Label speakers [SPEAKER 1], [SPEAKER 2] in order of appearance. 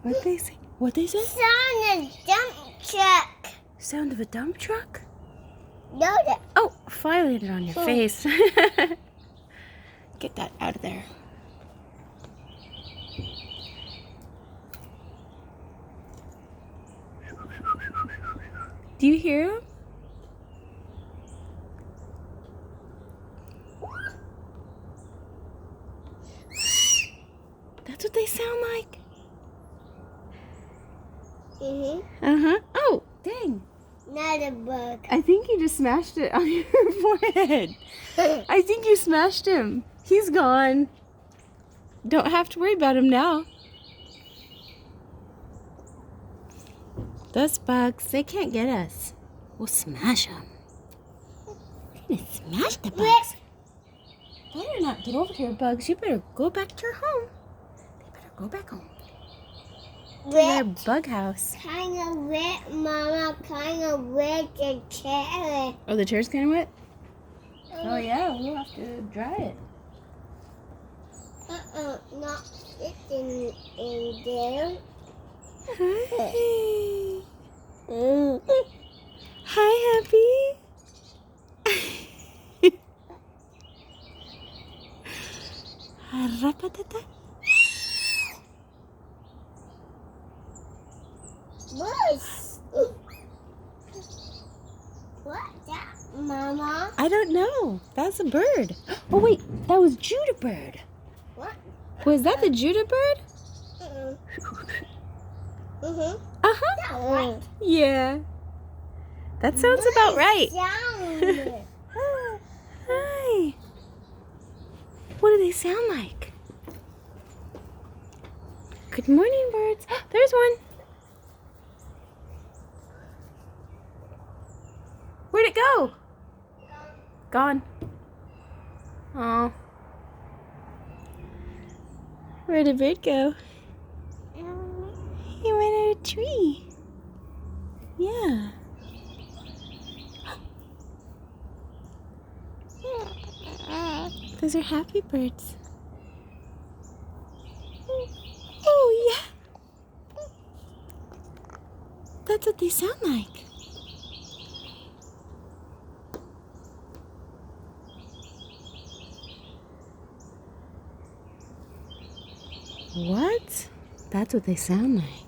[SPEAKER 1] What they say? What they say?
[SPEAKER 2] Sound of dump truck.
[SPEAKER 1] Sound of a dump truck?
[SPEAKER 2] No, that.
[SPEAKER 1] Oh, fly landed on your face. Get that out of there. Do you hear him? That's what they sound like. Uh-huh. Oh, dang.
[SPEAKER 2] Not a bug.
[SPEAKER 1] I think you just smashed it on your forehead. I think you smashed him. He's gone. Don't have to worry about him now. Those bugs, they can't get us. We'll smash them. We're gonna smash the bugs. Better not get over here, bugs. You better go back to your home. They better go back home. Their bug house.
[SPEAKER 2] Kind of wet, Mama. Kind of wet the chair.
[SPEAKER 1] Oh, the chair's kind of wet? Oh, yeah. We'll have to dry it.
[SPEAKER 2] Not sitting in there.
[SPEAKER 1] Hi. Hi, Happy. Rapatata.
[SPEAKER 2] What's that, Mama?
[SPEAKER 1] I don't know. That's a bird. Oh, wait. That was Judah bird.
[SPEAKER 2] What?
[SPEAKER 1] Was that the Judah bird?
[SPEAKER 2] Uh-huh.
[SPEAKER 1] Uh-huh. Yeah. That sounds about right.
[SPEAKER 2] Sound.
[SPEAKER 1] Hi. What do they sound like? Good morning, birds. There's one. Where'd it go? Gone. Oh. Where'd the bird go? He went in a tree. Yeah. Those are happy birds. Oh, yeah. That's what they sound like. What? That's what they sound like.